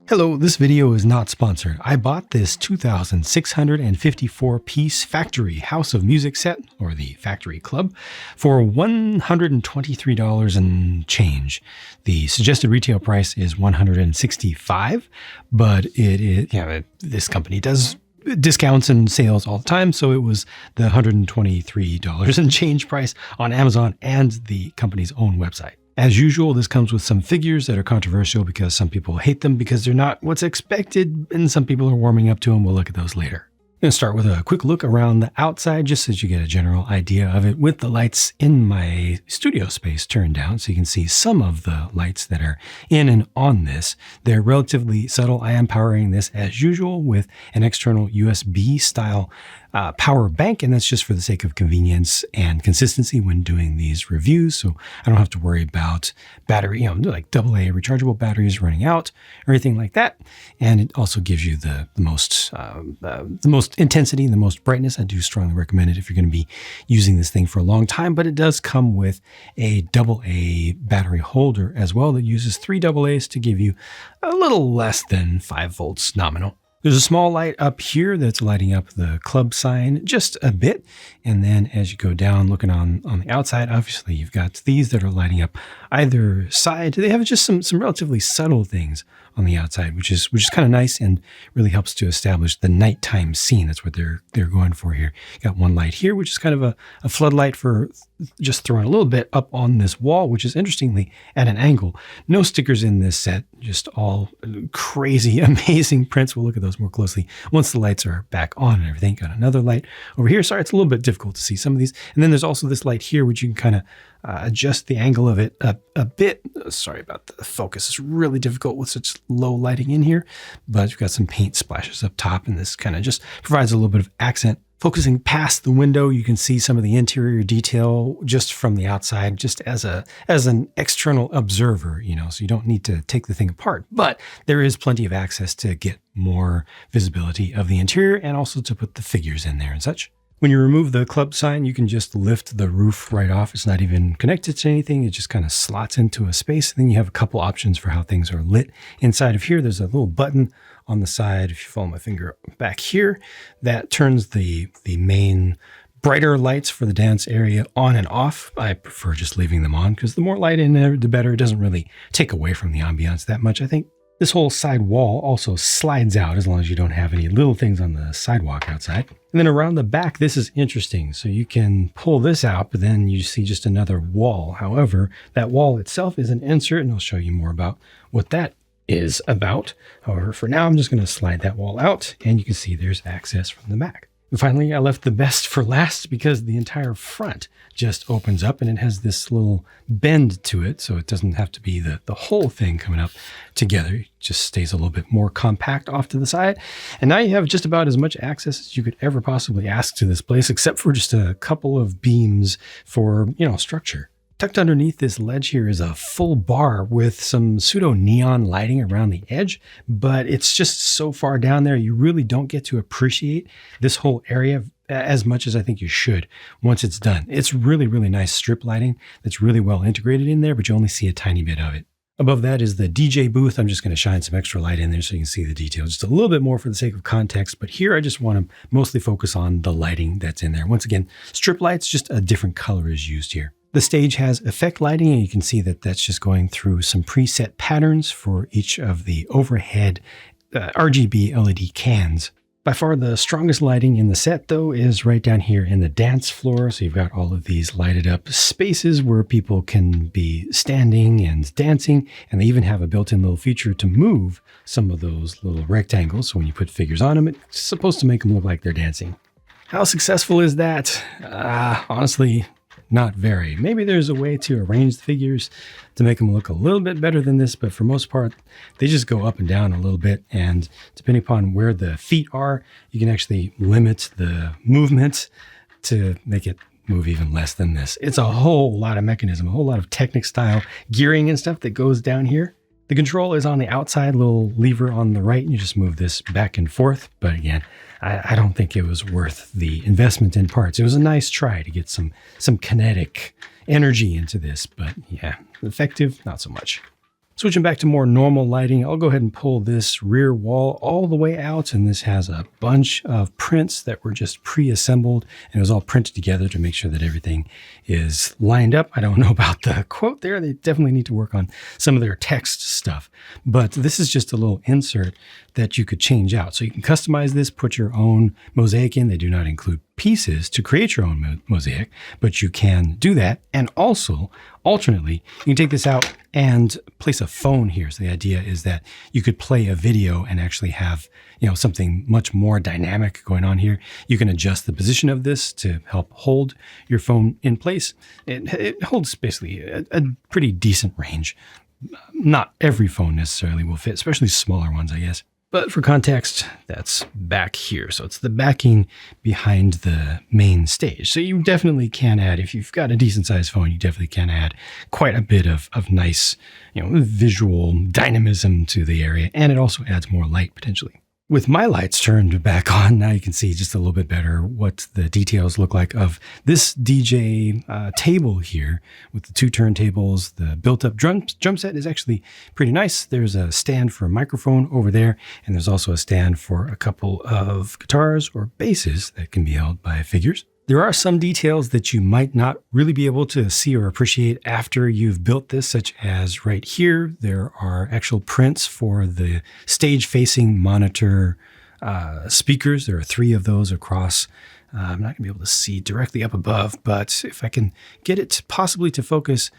Hello, this video is not sponsored. I bought this 2,654 piece factory house of music set, or the factory club, for $123 and change. The suggested retail price is $165, but this company does discounts and sales all the time, so it was the $123 and change price on Amazon and the company's own website. As usual, this comes with some figures that are controversial because some people hate them because they're not what's expected, and some people are warming up to them. We'll look at those later. I'm going to start with a quick look around the outside just so you get a general idea of it with the lights in my studio space turned down so you can see some of the lights that are in and on this. They're relatively subtle. I am powering this as usual with an external USB style power bank, and that's just for the sake of convenience and consistency when doing these reviews, so I don't have to worry about battery, like AA rechargeable batteries running out or anything like that. And it also gives you the most intensity and the most brightness. I do strongly recommend it if you're going to be using this thing for a long time, but it does come with a AA battery holder as well that uses 3 AA's to give you a little less than 5 volts nominal. There's a small light up here that's lighting up the club sign just a bit. And then as you go down looking on the outside, obviously you've got these that are lighting up either side. They have just some relatively subtle things on the outside, which is kind of nice and really helps to establish the nighttime scene. That's what they're going for here. You got one light here, which is kind of a floodlight for just throwing a little bit up on this wall, which is interestingly at an angle. No stickers in this set, just all crazy, amazing prints. We'll look at those more closely once the lights are back on and everything. Got another light over here. Sorry, it's a little bit difficult to see some of these. And then there's also this light here, which you can kind of adjust the angle of it a bit. Sorry about the focus. It's really difficult with such low lighting in here, but you've got some paint splashes up top, and this kind of just provides a little bit of accent. Focusing past the window, you can see some of the interior detail just from the outside, just as an external observer, so you don't need to take the thing apart, but there is plenty of access to get more visibility of the interior and also to put the figures in there and such. When you remove the club sign, you can just lift the roof right off. It's not even connected to anything. It just kind of slots into a space. And then you have a couple options for how things are lit. Inside of here, there's a little button on the side, if you follow my finger back here, that turns the main brighter lights for the dance area on and off. I prefer just leaving them on because the more light in there, the better. It doesn't really take away from the ambiance that much, I think. This whole side wall also slides out as long as you don't have any little things on the sidewalk outside. And then around the back, this is interesting. So you can pull this out, but then you see just another wall. However, that wall itself is an insert, and I'll show you more about what that is about. However, for now, I'm just going to slide that wall out, and you can see there's access from the back. And finally, I left the best for last because the entire front just opens up and it has this little bend to it. So it doesn't have to be the whole thing coming up together. It just stays a little bit more compact off to the side. And now you have just about as much access as you could ever possibly ask to this place, except for just a couple of beams for, structure. Tucked underneath this ledge here is a full bar with some pseudo neon lighting around the edge, but it's just so far down there, you really don't get to appreciate this whole area as much as I think you should once it's done. It's really, really nice strip lighting that's really well integrated in there, but you only see a tiny bit of it. Above that is the DJ booth. I'm just going to shine some extra light in there so you can see the detail just a little bit more for the sake of context. But here I just want to mostly focus on the lighting that's in there. Once again, strip lights, just a different color is used here. The stage has effect lighting, and you can see that that's just going through some preset patterns for each of the overhead RGB LED cans. By far the strongest lighting in the set, though, is right down here in the dance floor. So you've got all of these lighted up spaces where people can be standing and dancing, and they even have a built-in little feature to move some of those little rectangles. So when you put figures on them, it's supposed to make them look like they're dancing. How successful is that? Honestly, not very. Maybe there's a way to arrange the figures to make them look a little bit better than this, but for most part, they just go up and down a little bit. And depending upon where the feet are, you can actually limit the movement to make it move even less than this. It's a whole lot of mechanism, a whole lot of Technic style gearing and stuff that goes down here. The control is on the outside, little lever on the right, and you just move this back and forth. But again, I don't think it was worth the investment in parts. It was a nice try to get some kinetic energy into this, but yeah, effective, not so much. Switching back to more normal lighting, I'll go ahead and pull this rear wall all the way out, and this has a bunch of prints that were just pre-assembled, and it was all printed together to make sure that everything is lined up. I don't know about the quote there. They definitely need to work on some of their text stuff, but this is just a little insert that you could change out. So you can customize this, put your own mosaic in. They do not include pieces to create your own mosaic, but you can do that. And also, alternately, you can take this out and place a phone here. So the idea is that you could play a video and actually have, something much more dynamic going on here. You can adjust the position of this to help hold your phone in place. It holds basically a pretty decent range. Not every phone necessarily will fit, especially smaller ones, I guess. But for context, that's back here. So it's the backing behind the main stage. So you definitely can add, if you've got a decent sized phone, you definitely can add quite a bit of nice, visual dynamism to the area. And it also adds more light potentially. With my lights turned back on, now you can see just a little bit better what the details look like of this DJ table here with the two turntables. The built-up drum set is actually pretty nice. There's a stand for a microphone over there, and there's also a stand for a couple of guitars or basses that can be held by figures. There are some details that you might not really be able to see or appreciate after you've built this, such as right here, there are actual prints for the stage-facing monitor speakers. There are 3 of those across. I'm not going to be able to see directly up above, but if I can get it possibly to focus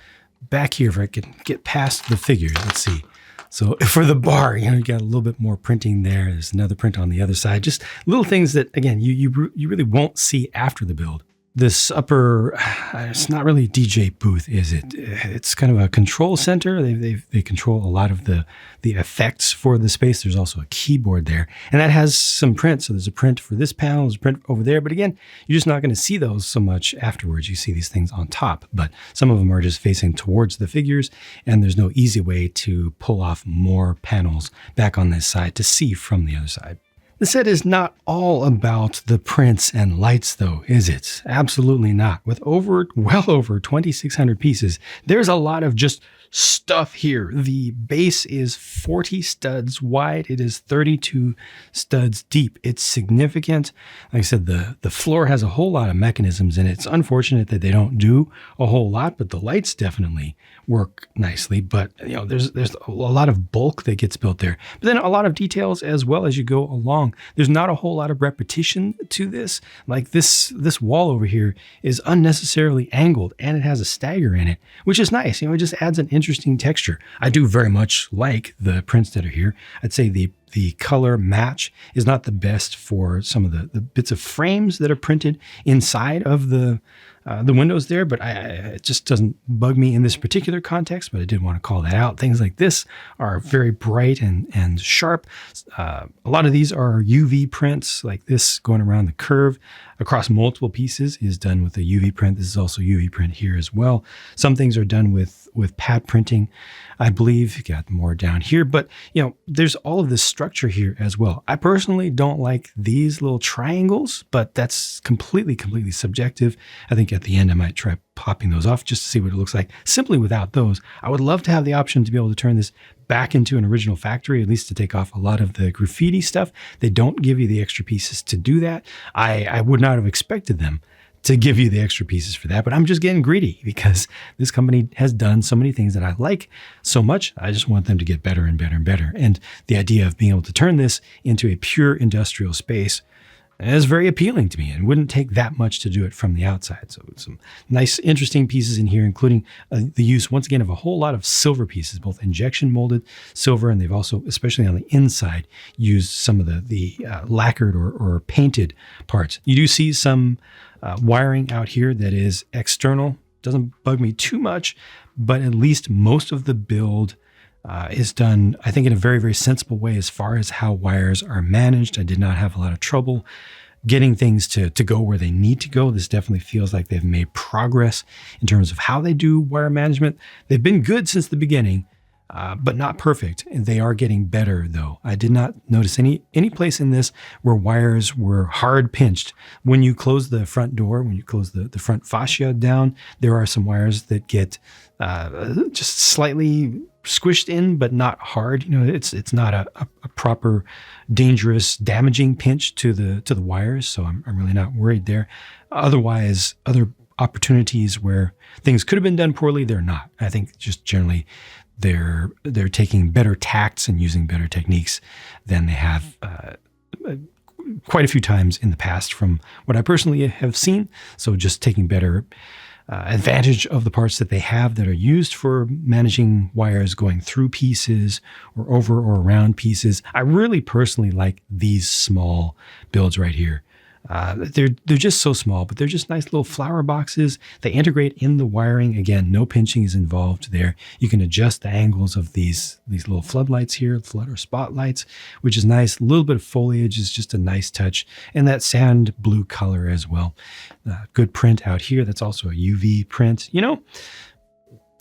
back here, if I can get past the figures, let's see. So for the bar, you got a little bit more printing there. There's another print on the other side. Just little things that, again, you really won't see after the build. This upper, it's not really a DJ booth, is it? It's kind of a control center. They control a lot of the effects for the space. There's also a keyboard there, and that has some prints. So there's a print for this panel, there's a print over there. But again, you're just not going to see those so much afterwards. You see these things on top, but some of them are just facing towards the figures, and there's no easy way to pull off more panels back on this side to see from the other side. The set is not all about the prints and lights though, is it? Absolutely not. With well over 2,600 pieces, there's a lot of just stuff here. The base is 40 studs wide. It is 32 studs deep. It's significant. Like I said, the floor has a whole lot of mechanisms in it. It's unfortunate that they don't do a whole lot, but the lights definitely work nicely. But there's a lot of bulk that gets built there. But then a lot of details as well as you go along. There's not a whole lot of repetition to this. Like this wall over here is unnecessarily angled, and it has a stagger in it, which is nice. It just adds an interesting texture. I do very much like the prints that are here. I'd say the color match is not the best for some of the bits of frames that are printed inside of the windows there, but it just doesn't bug me in this particular context, but I did want to call that out. Things like this are very bright and sharp. A lot of these are UV prints, like this going around the curve across multiple pieces is done with a UV print. This is also UV print here as well. Some things are done with pad printing, I believe. You got more down here, but there's all of this structure here as well. I personally don't like these little triangles, but that's completely subjective. I think at the end I might try popping those off just to see what it looks like simply without those. I would love to have the option to be able to turn this back into an original factory, at least to take off a lot of the graffiti stuff. They don't give you the extra pieces to do that. I would not have expected them to give you the extra pieces for that, but I'm just getting greedy because this company has done so many things that I like so much. I just want them to get better and better and better. And the idea of being able to turn this into a pure industrial space is very appealing to me, and wouldn't take that much to do it from the outside. So some nice, interesting pieces in here, including the use, once again, of a whole lot of silver pieces, both injection molded silver, and they've also, especially on the inside, used some of the lacquered or painted parts. You do see some wiring out here that is external. Doesn't bug me too much, but at least most of the build is done, I think, in a very, very sensible way as far as how wires are managed. I did not have a lot of trouble getting things to go where they need to go. This definitely feels like they've made progress in terms of how they do wire management. They've been good since the beginning, but not perfect. And they are getting better, though. I did not notice any place in this where wires were hard pinched. When you close the front door, when you close the front fascia down, there are some wires that get just slightly squished in, but not hard. It's not a proper, dangerous, damaging pinch to the wires. So I'm really not worried there. Otherwise, other opportunities where things could have been done poorly, they're not. I think just generally they're taking better tacts and using better techniques than they have quite a few times in the past from what I personally have seen. So just taking better advantage of the parts that they have that are used for managing wires going through pieces or over or around pieces. I really personally like these small builds right here. They're just so small, but they're just nice little flower boxes. They integrate in the wiring. Again, no pinching is involved there. You can adjust the angles of these little floodlights here, flood or spotlights, which is nice. A little bit of foliage is just a nice touch, and that sand blue color as well. Good print out here. That's also a UV print.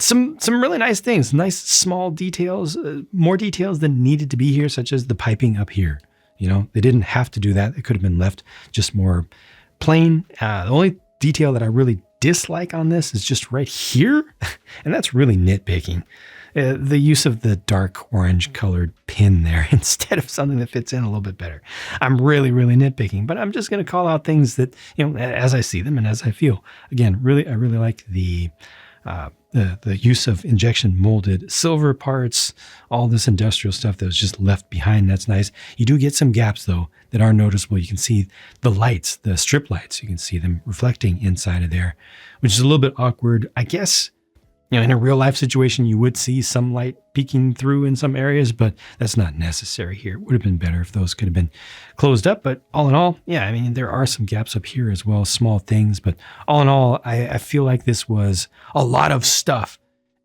Some really nice things, nice small details, more details than needed to be here, such as the piping up here. They didn't have to do that. It could have been left just more plain. The only detail that I really dislike on this is just right here. And that's really nitpicking. The use of the dark orange colored pin there instead of something that fits in a little bit better. I'm really, really nitpicking, but I'm just going to call out things that, as I see them and as I feel. Again, I really like the use of injection molded silver parts, all this industrial stuff that was just left behind. That's nice. You do get some gaps though that are noticeable. You can see the lights, the strip lights. You can see them reflecting inside of there, which is a little bit awkward. I guess, in a real life situation, you would see some light peeking through in some areas, but that's not necessary here. It would have been better if those could have been closed up. But all in all, there are some gaps up here as well, small things. But all in all, I feel like this was a lot of stuff.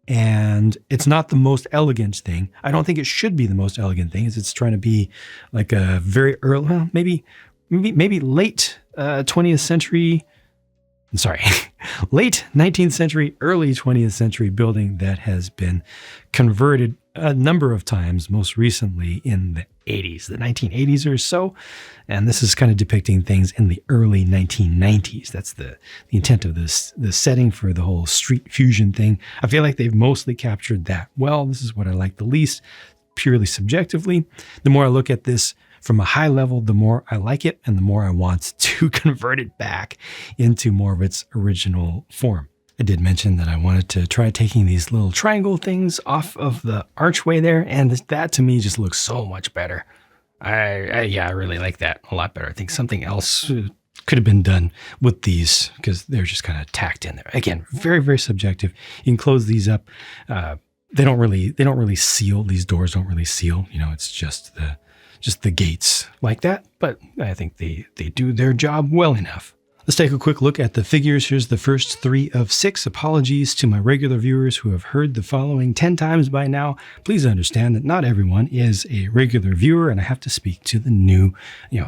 And it's not the most elegant thing. I don't think it should be the most elegant thing, as it's trying to be like a very early, well, maybe late 20th century. Sorry, late 19th century, early 20th century building that has been converted a number of times, most recently in the 80s, the 1980s or so. And this is kind of depicting things in the early 1990s. That's the intent of this, the setting for the whole street fusion thing. I feel like they've mostly captured that well. This is what I like the least, purely subjectively. The more I look at this from a high level, the more I like it and the more I want to convert it back into more of its original form. I did mention that I wanted to try taking these little triangle things off of the archway there, and that to me just looks so much better. I really like that a lot better. I think something else could have been done with these because they're just kind of tacked in there. Again, very, very subjective. You can close these up. They don't really seal. These doors don't really seal. It's just the gates like that, but I think they do their job well enough. Let's take a quick look at the figures. Here's the first 3 of 6. Apologies to my regular viewers who have heard the following 10 times by now. Please understand that not everyone is a regular viewer, and I have to speak to the new,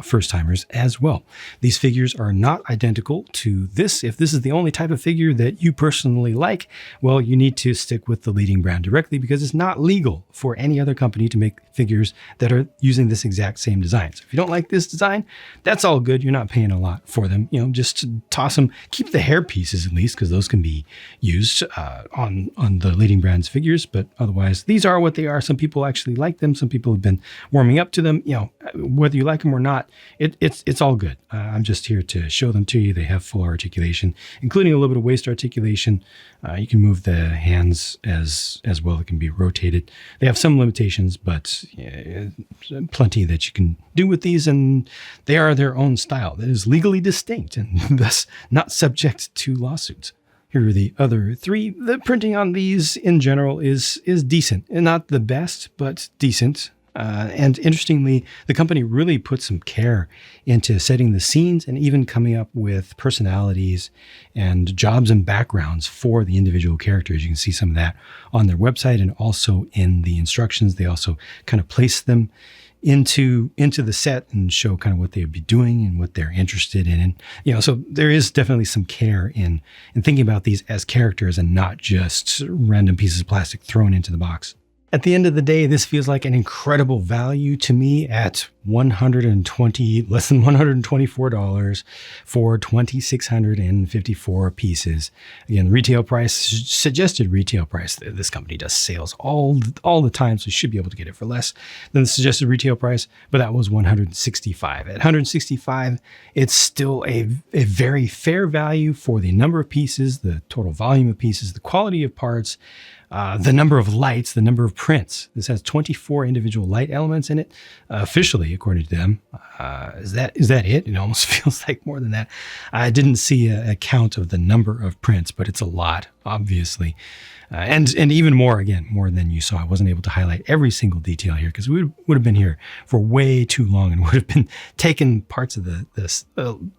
first-timers as well. These figures are not identical to this. If this is the only type of figure that you personally like, well, you need to stick with the leading brand directly because it's not legal for any other company to make figures that are using this exact same design. So if you don't like this design, that's all good. You're not paying a lot for them. Just to toss them, keep the hair pieces at least, because those can be used on the leading brand's figures. But otherwise, these are what they are. Some people actually like them. Some people have been warming up to them. Whether you like them or not, it's all good. I'm just here to show them to you. They have full articulation, including a little bit of waist articulation. You can move the hands as well. It can be rotated. They have some limitations, but plenty that you can do with these, and they are their own style that is legally distinct and thus not subject to lawsuits. Here are the other 3. The printing on these in general is decent, and not the best, but decent. And interestingly, the company really put some care into setting the scenes and even coming up with personalities and jobs and backgrounds for the individual characters. You can see some of that on their website and also in the instructions. They also kind of place them into the set and show kind of what they would be doing and what they're interested in. And, so there is definitely some care in thinking about these as characters and not just random pieces of plastic thrown into the box. At the end of the day, this feels like an incredible value to me at less than $124 for 2,654 pieces. Again, retail price, suggested retail price. This company does sales all the time, so you should be able to get it for less than the suggested retail price, but that was $165. At $165, it's still a very fair value for the number of pieces, the total volume of pieces, the quality of parts, the number of lights, the number of prints. This has 24 individual light elements in it, officially, according to them. Is that it? It almost feels like more than that. I didn't see a count of the number of prints, but it's a lot, obviously. And even more, again, more than you saw. I wasn't able to highlight every single detail here because we would have been here for way too long and would have been taking parts of the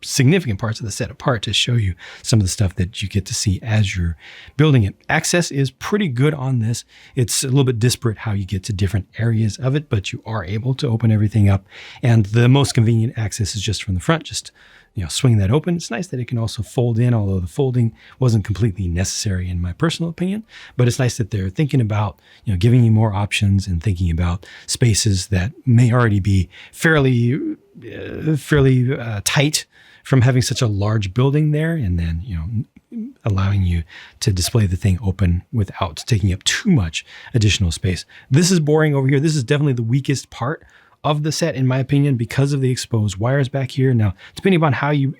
significant parts of the set apart to show you some of the stuff that you get to see as you're building it. Access is pretty good on this. It's a little bit disparate how you get to different areas of it, but you are able to open everything up. And the most convenient access is just from the front, just swing that open. It's nice that it can also fold in, although the folding wasn't completely necessary in my personal opinion. But it's nice that they're thinking about, giving you more options and thinking about spaces that may already be fairly tight from having such a large building there, and then allowing you to display the thing open without taking up too much additional space. This is boring over here. This is definitely the weakest part of the set, in my opinion, because of the exposed wires back here. Now, depending upon how you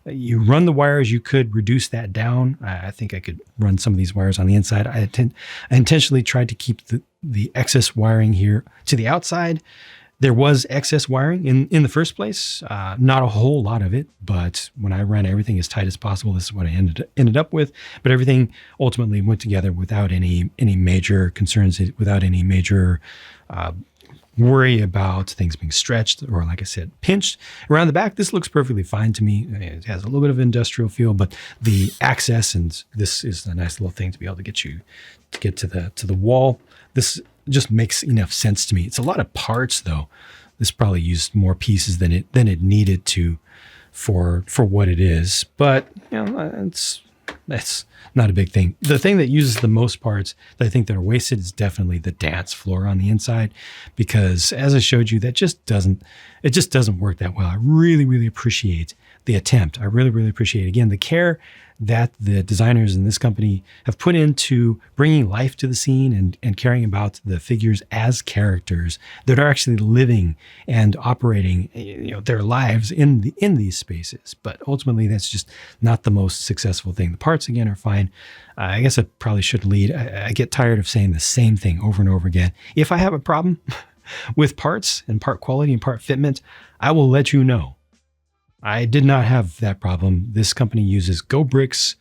run the wires, you could reduce that down. I think I could run some of these wires on the inside. I intentionally tried to keep the excess wiring here to the outside. There was excess wiring in the first place, not a whole lot of it, but when I ran everything as tight as possible, this is what I ended up with. But everything ultimately went together without any major concerns, without any major worry about things being stretched or, like I said, pinched. Around the back, this looks perfectly fine to me. It has a little bit of industrial feel, but the access, and this is a nice little thing to be able to get to the wall. This just makes enough sense to me. It's a lot of parts, though. This probably used more pieces than it needed to for what it is, but that's not a big thing. The thing that uses the most parts that I think that are wasted is definitely the dance floor on the inside, because as I showed you, it just doesn't work that well. I really, really appreciate the attempt. I really, really appreciate, again, the care that the designers in this company have put into bringing life to the scene and caring about the figures as characters that are actually living and operating, their lives in these spaces. But ultimately, that's just not the most successful thing. The parts, again, are fine. I guess I probably should lead. I get tired of saying the same thing over and over again. If I have a problem with parts and part quality and part fitment, I will let you know. I did not have that problem. This company uses Go Bricks.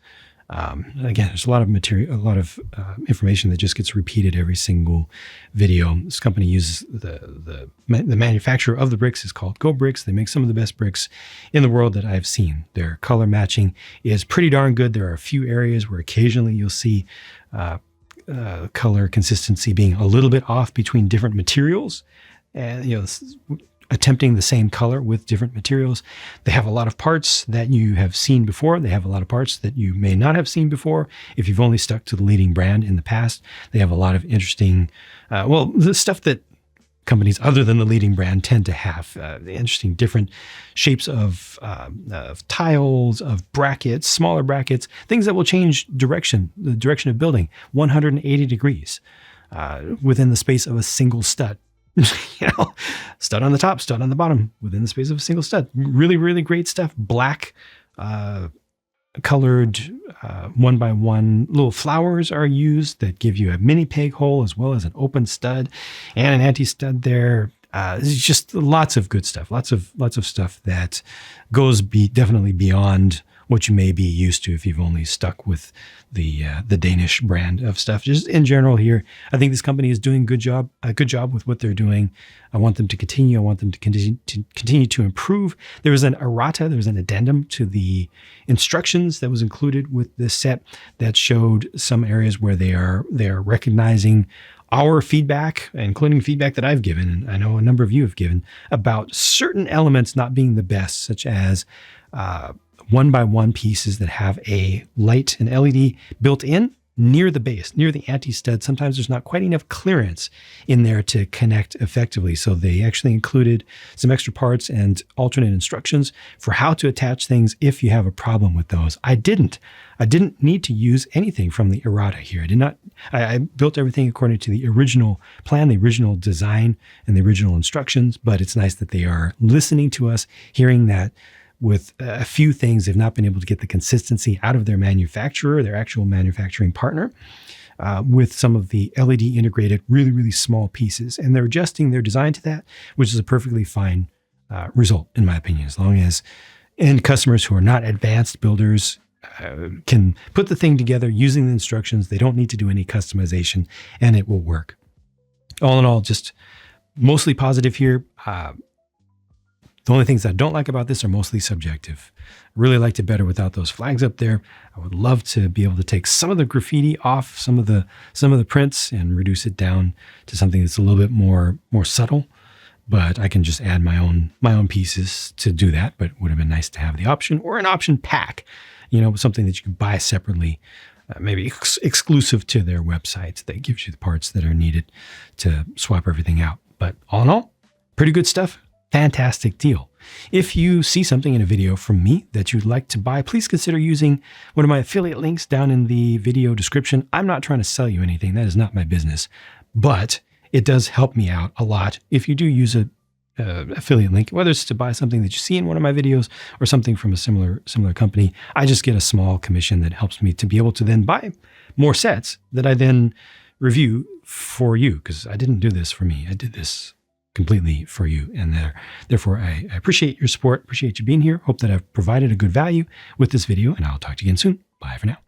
Again, there's a lot of material, a lot of information that just gets repeated every single video. This company uses the manufacturer of the bricks is called Go Bricks. They make some of the best bricks in the world that I've seen. Their color matching is pretty darn good. There are a few areas where occasionally you'll see color consistency being a little bit off between different materials, and attempting the same color with different materials. They have a lot of parts that you have seen before. They have a lot of parts that you may not have seen before if you've only stuck to the leading brand in the past. They have a lot of interesting, the stuff that companies other than the leading brand tend to have, interesting different shapes of tiles, of brackets, smaller brackets, things that will change the direction of building 180 degrees within the space of a single stud. Stud on the top, stud on the bottom, within the space of a single stud. Really, really great stuff. Black, colored, one by one little flowers are used that give you a mini peg hole as well as an open stud and an anti-stud there. It's just lots of good stuff. Lots of stuff that goes definitely beyond what you may be used to if you've only stuck with the Danish brand of stuff. Just in general here, I think this company is doing a good job with what they're doing. I want them to continue. I want them to continue to improve. There was an errata, there was an addendum to the instructions that was included with this set that showed some areas where they are recognizing our feedback, including feedback that I've given, and I know a number of you have given, about certain elements not being the best, such as one by one pieces that have a light, an LED built in, near the base, near the anti-stud. Sometimes there's not quite enough clearance in there to connect effectively. So they actually included some extra parts and alternate instructions for how to attach things if you have a problem with those. I didn't need to use anything from the errata here. I built everything according to the original plan, the original design, and the original instructions, but it's nice that they are listening to us, hearing that with a few things, they've not been able to get the consistency out of their manufacturer, their actual manufacturing partner, with some of the LED integrated, really, really small pieces. And they're adjusting their design to that, which is a perfectly fine result, in my opinion, as long as end customers who are not advanced builders can put the thing together using the instructions. They don't need to do any customization, and it will work. All in all, just mostly positive here. The only things I don't like about this are mostly subjective. I really liked it better without those flags up there. I would love to be able to take some of the graffiti off some of the prints and reduce it down to something that's a little bit more subtle. But I can just add my own pieces to do that. But it would have been nice to have the option, or an option pack, something that you can buy separately, maybe exclusive to their website that gives you the parts that are needed to swap everything out. But all in all, pretty good stuff. Fantastic deal. If you see something in a video from me that you'd like to buy, please consider using one of my affiliate links down in the video description. I'm not trying to sell you anything. That is not my business, but it does help me out a lot if you do use a affiliate link, whether it's to buy something that you see in one of my videos or something from a similar company. I just get a small commission that helps me to be able to then buy more sets that I then review for you, because I didn't do this for me. I did this completely for you. And therefore, I appreciate your support, appreciate you being here. Hope that I've provided a good value with this video, and I'll talk to you again soon. Bye for now.